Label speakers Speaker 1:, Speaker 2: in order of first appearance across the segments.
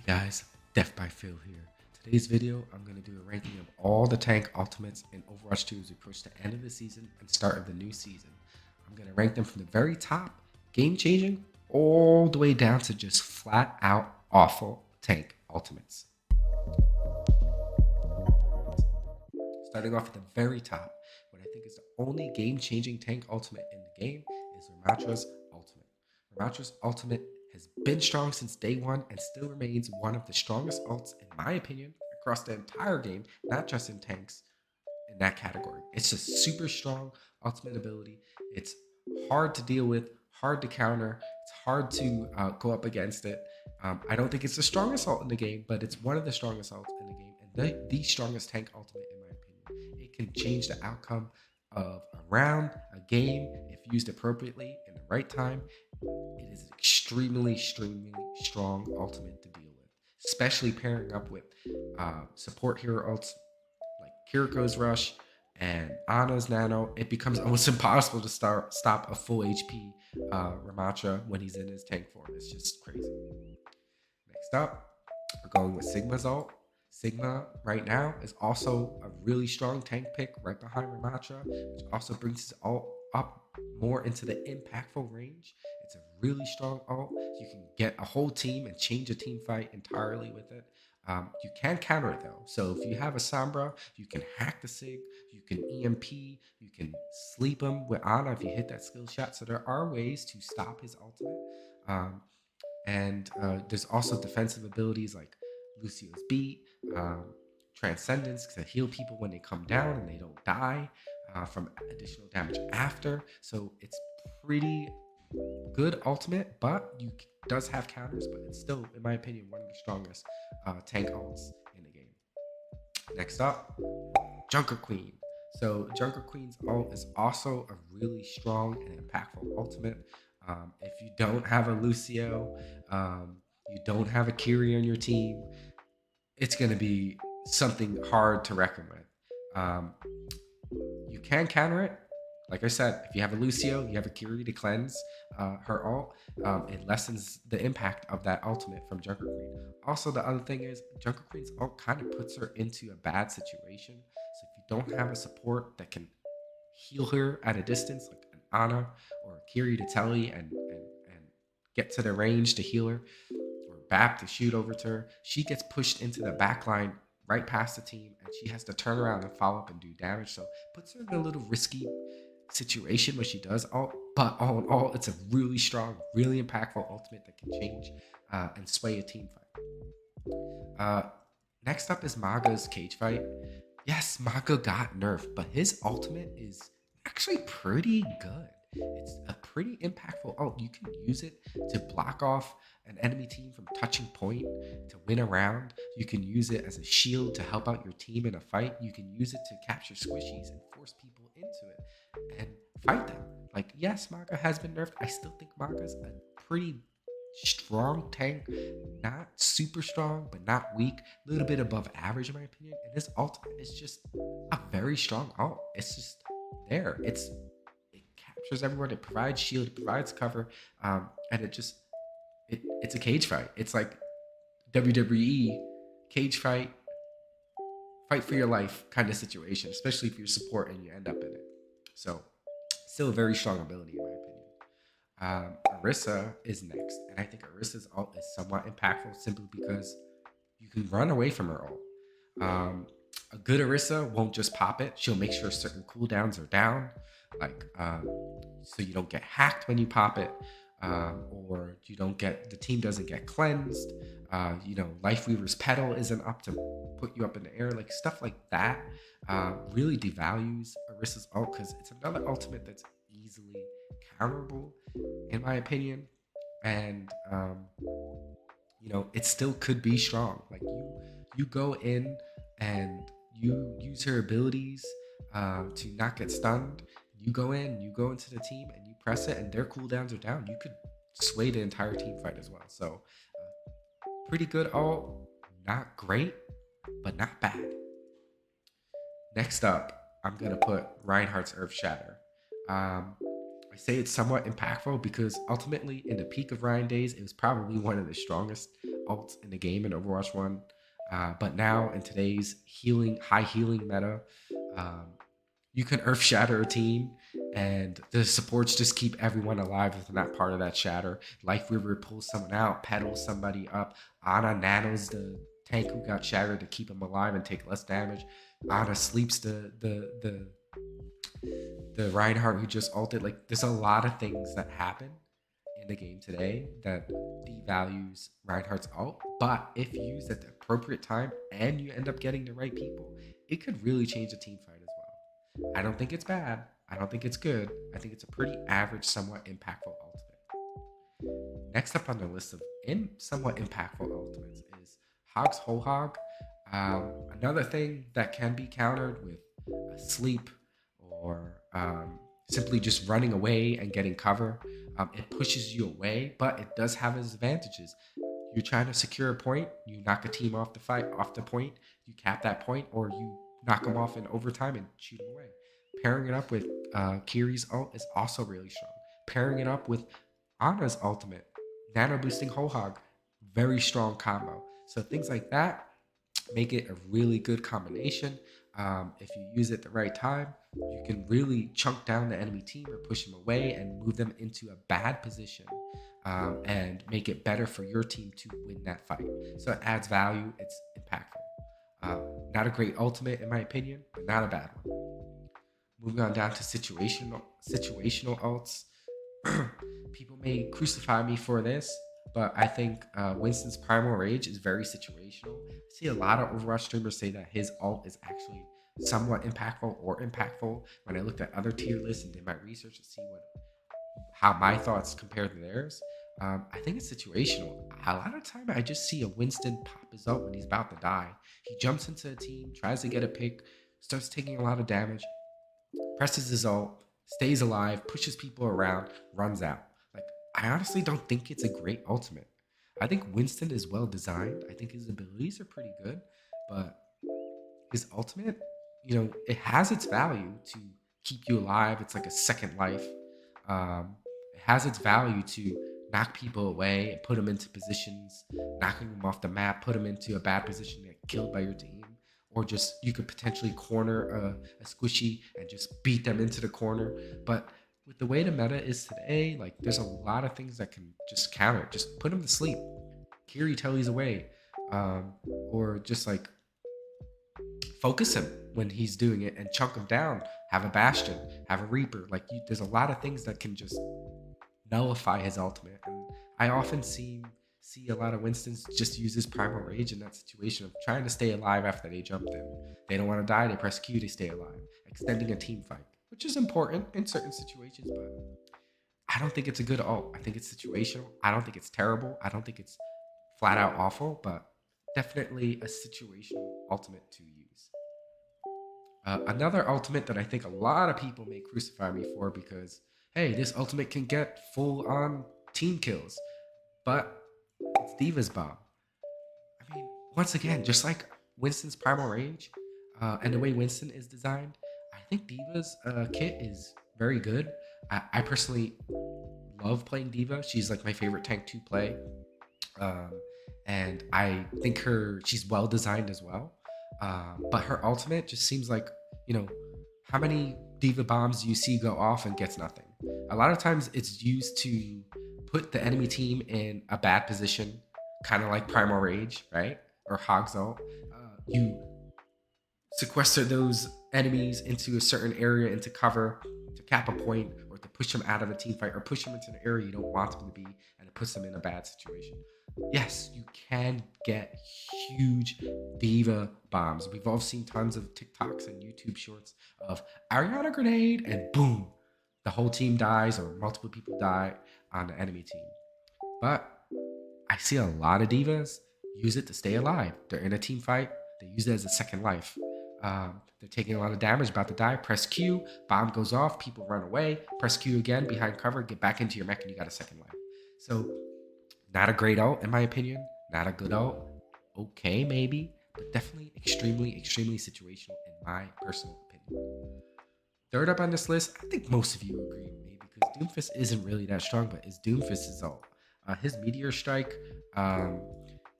Speaker 1: Guys, Deathbyphiw here. Today's video, I'm going to do a ranking of all the tank ultimates in Overwatch 2 as we approach the end of the season and start of the new season. I'm going to rank them from the very top, game changing, all the way down to just flat out awful tank ultimates. Starting off at the very top, what I think is the only game changing tank ultimate in the game is Ratra's ultimate. Ratra's ultimate has been strong since day one and still remains one of the strongest ults, in my opinion, across the entire game, not just in tanks in that category. It's a super strong ultimate ability. It's hard to deal with, hard to counter. It's hard to go up against it. I don't think it's the strongest ult in the game, but it's one of the strongest ults in the game and the strongest tank ultimate in my opinion. It can change the outcome of a round, a game, if used appropriately in the right time. It is an extremely strong ultimate to deal with, especially pairing up with support hero ults like Kiriko's Rush and Ana's Nano. It becomes almost impossible to stop a full HP Ratra when he's in his tank form. It's just crazy. Next up, we're going with Sigma's ult. Sigma right now is also a really strong tank pick right behind Ratra, which also brings his ult up more into the impactful range. It's a really strong ult. You can get a whole team and change a team fight entirely with it. You can counter it though. So if you have a Sombra, you can hack the Sig, you can EMP, you can sleep him with Ana if you hit that skill shot. So there are ways to stop his ultimate. And there's also defensive abilities like Lucio's Beat, Transcendence to heal people when they come down and they don't die from additional damage after. So it's pretty good ultimate, but you does have counters, but it's still, in my opinion, one of the strongest tank ults in the game. Next up, Junker Queen. So Junker Queen's ult is also a really strong and impactful ultimate. If you don't have a Lucio, you don't have a Kiri on your team, it's going to be something hard to reckon with. You can counter it. Like I said, if you have a Lucio, you have a Kiri to cleanse her ult. It lessens the impact of that ultimate from Junker Queen. Also, the other thing is Junker Queen's ult kind of puts her into a bad situation. So if you don't have a support that can heal her at a distance, like an Ana or a Kiri to telly and get to the range to heal her, or Bap to shoot over to her, she gets pushed into the back line right past the team, and she has to turn around and follow up and do damage. So it puts her in a little risky situation when she does ult, but all in all, it's a really strong, really impactful ultimate that can change and sway a team fight. Next up is Maga's cage fight. Yes, Maga got nerfed, but his ultimate is actually pretty good. It's a pretty impactful ult. You can use it to block off an enemy team from touching point to win a round. You can use it as a shield to help out your team in a fight. You can use it to capture squishies and force people into it and fight them. Like, yes, Maga has been nerfed. I still think Maga's a pretty strong tank, not super strong, but not weak, a little bit above average in my opinion. And his ultimate is just a very strong ult. It's just there. It captures everyone. It provides shield. It provides cover, and it's a cage fight. It's like WWE cage fight, fight for your life kind of situation, especially if you're support and you end up in it. So, still a very strong ability in my opinion. ARISA is next, and I think ARISA's ult is somewhat impactful simply because you can run away from her ult. A good Arisa won't just pop it. She'll make sure certain cooldowns are down, like so you don't get hacked when you pop it, or you don't get the team doesn't get cleansed. Lifeweaver's pedal isn't up to put you up in the air, like stuff like that. Really devalues Arisa's ult because it's another ultimate that's easily counterable, in my opinion, and it still could be strong. Like you go in and you use her abilities to not get stunned. You go into the team and you press it, and their cooldowns are down. You could sway the entire team fight as well. So pretty good ult, not great, but not bad. Next up, I'm gonna put Reinhardt's Earth Shatter. I say it's somewhat impactful because ultimately in the peak of Ryan days, it was probably one of the strongest ults in the game in Overwatch 1. But now in today's high healing meta, um, you can earth shatter a team, and the supports just keep everyone alive if they're not part of that shatter. Life River pulls someone out, pedals somebody up. Ana nanos the tank who got shattered to keep him alive and take less damage. Ana sleeps the Reinhardt who just ulted. Like, there's a lot of things that happen in the game today that devalues Reinhardt's ult. But if used at the appropriate time and you end up getting the right people, it could really change the team fight as well. I don't think it's bad. I don't think it's good. I think it's a pretty average, somewhat impactful ultimate. Next up on the list of somewhat impactful ultimates is Hog's Whole Hog. Another thing that can be countered with a sleep or simply just running away and getting cover. It pushes you away, but it does have its advantages. You're trying to secure a point, you knock a team off the point, you cap that point, or you knock them off in overtime and shoot them away. Pairing it up with Kiri's ult is also really strong. Pairing it up with Ana's ultimate, nano boosting Whole Hog, very strong combo. So things like that make it a really good combination. If you use it at the right time, you can really chunk down the enemy team or push them away and move them into a bad position, and make it better for your team to win that fight. So it adds value. It's impactful. Not a great ultimate in my opinion, but not a bad one. Moving on down to situational ults. People may crucify me for this, but I think Winston's Primal Rage is very situational. I see a lot of Overwatch streamers say that his ult is actually somewhat impactful or impactful. When I looked at other tier lists and did my research to see how my thoughts compare to theirs, I think it's situational. A lot of time I just see a Winston pop his ult when he's about to die. He jumps into a team, tries to get a pick, starts taking a lot of damage, presses his ult, stays alive, pushes people around, runs out. Like, I honestly don't think it's a great ultimate. I think Winston is well designed. I think his abilities are pretty good, but his ultimate, it has its value to keep you alive. It's like a second life. It has its value to knock people away and put them into positions, knocking them off the map, put them into a bad position, get killed by your team. Or just you could potentially corner a squishy and just beat them into the corner. But with the way the meta is today, like, there's a lot of things that can just counter it. Just put him to sleep. Kiri Telly's away. Or just like focus him when he's doing it and chunk him down. Have a Bastion, have a Reaper. Like, there's a lot of things that can just nullify his ultimate. And I often see a lot of Winstons just use his Primal Rage in that situation of trying to stay alive after they jumped in. They don't want to die, they press Q, they stay alive. Extending a team fight, which is important in certain situations, but I don't think it's a good ult. I think it's situational. I don't think it's terrible. I don't think it's flat out awful, but definitely a situational ultimate to use. Another ultimate that I think a lot of people may crucify me for because, hey, this ultimate can get full on team kills, but it's Diva's Bomb. I mean, once again, just like Winston's Primal Rage, and the way Winston is designed, I think Diva's kit is very good. I personally love playing Diva. She's like my favorite tank to play. And I think she's well designed as well. But her ultimate just seems like, how many Diva bombs do you see go off and gets nothing? A lot of times it's used to put the enemy team in a bad position, kind of like Primal Rage, right? Or Hog's ult. You sequester those enemies into a certain area, into cover, to cap a point, or to push them out of a team fight, or push them into an area you don't want them to be, and it puts them in a bad situation. Yes, you can get huge Diva bombs. We've all seen tons of TikToks and YouTube shorts of Ariana grenade, and boom, the whole team dies, or multiple people die on the enemy team. But I see a lot of Divas use it to stay alive. They're in a team fight, they use it as a second life. They're taking a lot of damage, about to die. Press Q, bomb goes off, people run away. Press Q again, behind cover, get back into your mech, and you got a second life. So, not a great ult, in my opinion. Not a good ult. Okay, maybe, but definitely extremely, extremely situational, in my personal opinion. Third up on this list, I think most of you agree with me because Doomfist isn't really that strong, but it's Doomfist's ult. His Meteor Strike,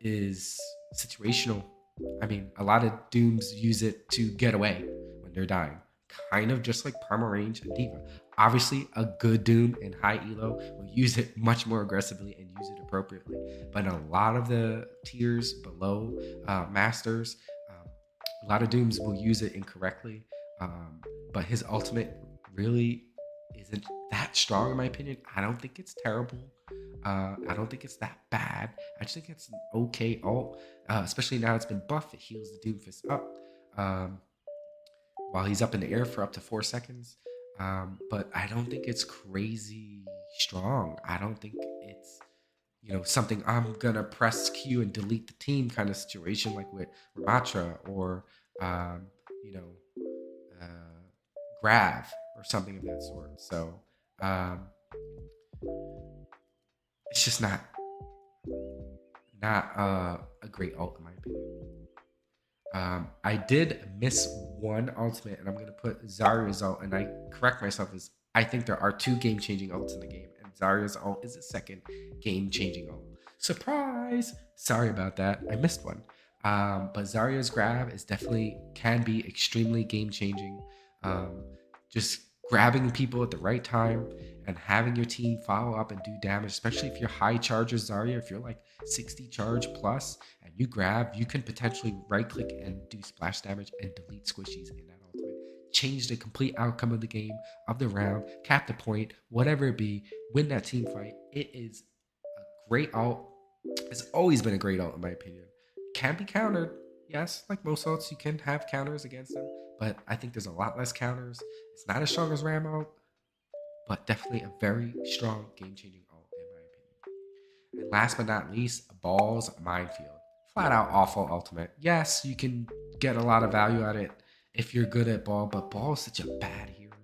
Speaker 1: is situational. I mean, a lot of Dooms use it to get away when they're dying, kind of just like Parma Range and Diva. Obviously, a good Doom in high elo will use it much more aggressively and use it appropriately. But in a lot of the tiers below Masters, a lot of Dooms will use it incorrectly. Um, but his ultimate really isn't that strong, in my opinion. I don't think it's terrible. I don't think it's that bad. I just think it's an okay ult, especially now it's been buffed. It heals the Doomfist up um, while he's up in the air for up to 4 seconds. But I don't think it's crazy strong. I don't think it's something I'm gonna press Q and delete the team kind of situation like with Ratra or um, you know uh, Grav or something of that sort. So um, it's just not a great ult in my opinion. I did miss one ultimate, and I'm gonna put Zarya's ult, and I correct myself as I think there are two game-changing ults in the game, and Zarya's ult is the second game-changing ult. Surprise! Sorry about that. I missed one. But Zarya's grab is definitely can be extremely game-changing. Um, just grabbing people at the right time and having your team follow up and do damage, especially if you're high charger Zarya, if you're like 60 charge plus and you grab, you can potentially right click and do splash damage and delete squishies in that ultimate. Change the complete outcome of the game, of the round, cap the point, whatever it be, win that team fight. It is a great ult. It's always been a great ult in my opinion. Can be countered. Yes, like most ults, you can have counters against them, but I think there's a lot less counters. It's not as strong as Ram ult, but definitely a very strong game-changing ult in my opinion. And last but not least, Ball's Minefield. Flat out awful ultimate. Yes, you can get a lot of value out of it if you're good at Ball, but Ball is such a bad hero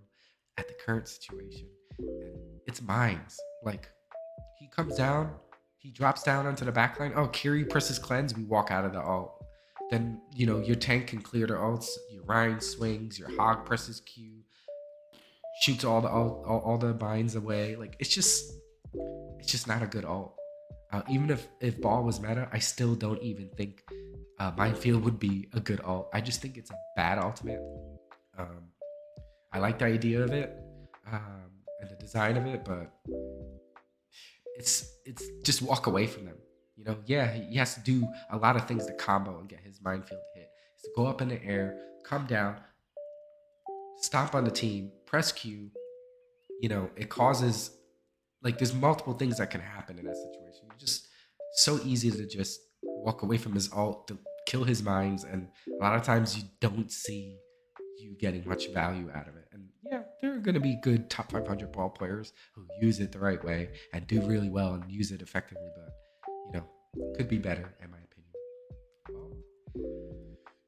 Speaker 1: at the current situation. And it's mines. Like, he comes down, he drops down onto the backline. Oh, Kiri presses cleanse, we walk out of the ult. Then, your tank can clear the ults, your Ryan swings, your Hog presses Q, shoots all the mines away. Like it's just not a good ult. Even if Ball was meta, I still don't even think Minefield would be a good ult. I just think it's a bad ultimate. Um, I like the idea of it and the design of it, but it's just walk away from them. Yeah, he has to do a lot of things to combo and get his Minefield hit. Is to go up in the air, come down, stomp on the team, press Q. It causes like there's multiple things that can happen in that situation. It's just so easy to just walk away from his ult to kill his mines, and a lot of times you don't see you getting much value out of it. And yeah, there are going to be good top 500 ball players who use it the right way and do really well and use it effectively, but could be better in my opinion. Well,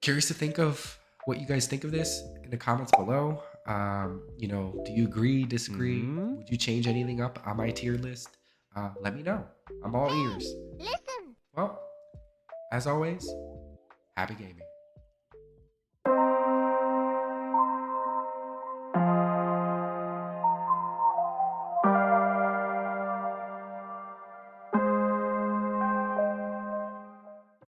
Speaker 1: curious to think of what you guys think of this in the comments below. Do you agree, disagree? Would you change anything up on my tier list? Let me know. I'm all ears.
Speaker 2: Listen.
Speaker 1: Well, as always, happy gaming.